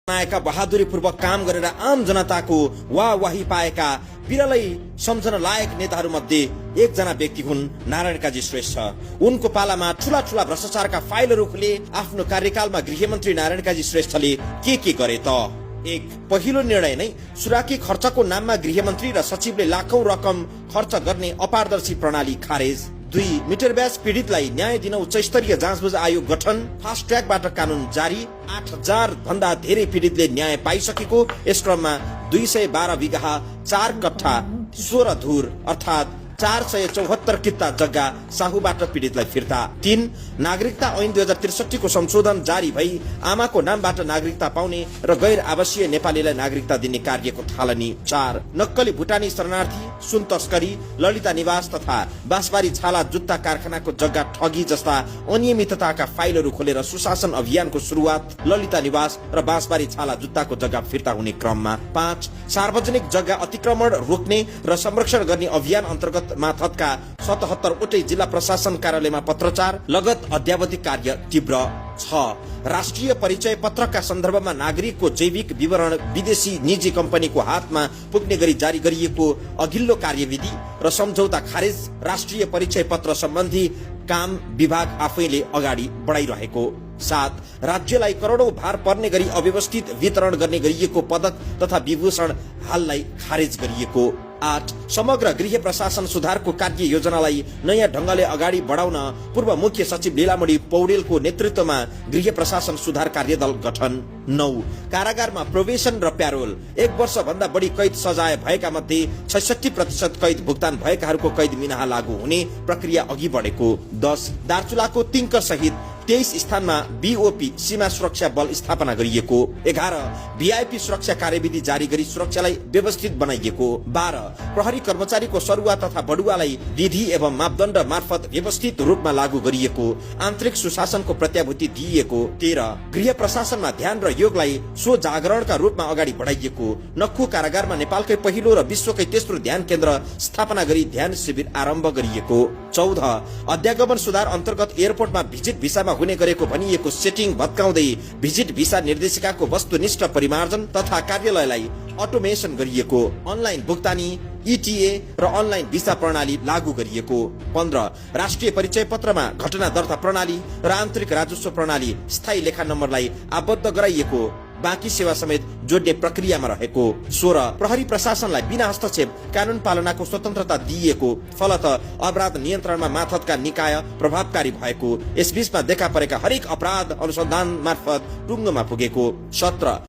बनाएका बहादुरीपूर्वक काम गरेर आम जनताको वाही पाएका विरलै सम्झन लायक नेताहरू मध्ये एकजना व्यक्ति हुन् नारायण काजी श्रेष्ठ। उनको पालामा ठूला ठूला भ्रष्टाचारका फाइलहरू खुले। आफ्नो कार्यकालमा गृहमन्त्री नारायण काजी श्रेष्ठले के गरे त? एक, पहिलो निर्णय नै सुराकी खर्चको नाममा गृहमन्त्री र सचिवले लाखौं रकम खर्च गर्ने अपारदर्शी प्रणाली खारेज। 2, मिटर ब्याज पीडितलाई न्याय दिन उच्च स्तरीय जाँचबुझ आयोग गठन। फास्ट ट्र्याकबाट कानून जारी। 8000 भन्दा धेरै पीडितले न्याय पाइसकेको। यस क्रममा 212 बिघा 4 कट्ठा 16 धुर अर्थात 474 किता जग्गा साहुबाट पीडितलाई फिर्ता। 3, नागरिकता ऐन 2063 को संशोधन जारी भई आमाको नामबाट नागरिकता पाउने र गैर आवासीय नेपालीलाई नागरिकता दिने कार्यको थालनी। 4, नक्कली भुटानी शरणार्थी, सुन तस्करी, ललिता निवास तथा बाँसबारी छाला जुत्ता कारखानाको जग्गा ठगी जस्ता अनियमितताका फाइलहरू खोलेर सुशासन अभियानको सुरुवात। ललिता निवास र बाँसबारी छाला जुत्ताको जग्गा फिर्ता हुने क्रममा। 5, सार्वजनिक जग्गा अतिक्रमण रोक्ने र संरक्षण गर्ने अभियान अन्तर्गत माथतका 77 वटै जिल्ला प्रशासन कार्यालयमा पत्रचार लगत अद्यावधि कार्य तीव्र। 6, राष्ट्रिय परिचय पत्रका सन्दर्भमा नागरिकको जैविक विवरण विदेशी निजी कम्पनीको हातमा पुग्ने गरी जारी गरिएको अघिल्लो कार्यविधि र सम्झौता खारेज। राष्ट्रिय परिचय पत्र सम्बन्धी काम विभाग आफैले अगाडि बढाइरहेको। 7, राज्यलाई करोडौं भार पर्ने गरी अव्यवस्थित वितरण गर्ने गरिएको पदक तथा विभूषण हाललाई खारेज गरिएको। 8, समग्र गृह प्रशासन सुधारको कार्य योजनालाई नयाँ ढंगले अगाडि बढाउन पूर्व मुख्य सचिव लीलामणि पौडेलको नेतृत्वमा गृह प्रशासन सुधार कार्यदल गठन। 9, कारागारमा प्रोबेशन र प्यारोल। 1 वर्ष भन्दा बढी कैद सजाय भएका मध्ये 66% कैद भुक्तान भएकाहरूको कैद मिनाहा लागू हुने प्रक्रिया अघि बढेको। 10, दार्चुलाको तिङ्क सहित 23 स्थानमा बीओपी सीमा सुरक्षा बल स्थापना गरिएको। 11, वीआईपी सुरक्षा कार्यविधि जारी गरी सुरक्षालाई व्यवस्थित बनाइएको। 12, प्रहरी कर्मचारीको सरुवा तथा बढुवालाई विधि एवं मापदण्ड मार्फत व्यवस्थित रूपमा लागू गरिएको। आन्तरिक सुशासनको प्रत्याभूति दिइएको। 13, गृह प्रशासनमा ध्यान र योगलाई सो जागरणका रूपमा अगाडि बढाइएको। नक्खु कारागारमा नेपालकै पहिलो र विश्वकै तेस्रो ध्यान केन्द्र स्थापना गरी ध्यान शिविर आरम्भ गरिएको। 14, अध्यागमन सुधार अन्तर्गत एयरपोर्टमा भिजिट भिसामा हुने गरेको भनिएको सेटिङ भत्काउँदै भिजिट भिसा निर्देशिकाको वस्तुनिष्ठ परिमार्जन तथा कार्यालयलाई अटोमेसन गरिएको। अनलाइन भुक्तानी, ईटीए र अनलाइन भिसा प्रणाली लागू गरिएको। 15, राष्ट्रिय परिचय पत्रमा घटना दर्ता प्रणाली र आन्तरिक राजस्व प्रणाली स्थायी लेखा नम्बरलाई आबद्ध गराइएको। बाँकी सेवा समेत जोड्ने प्रक्रियामा रहेको। 16, प्रहरी प्रशासनलाई बिना हस्तक्षेप कानून पालनाको स्वतन्त्रता दिइएको। फलत अपराध नियन्त्रणमा माथतका निकाय प्रभावकारी भएको। यसबीचमा देखा परेका हरेक अपराध अनुसन्धान मार्फत टुङ्गोमा पुगेको। 17,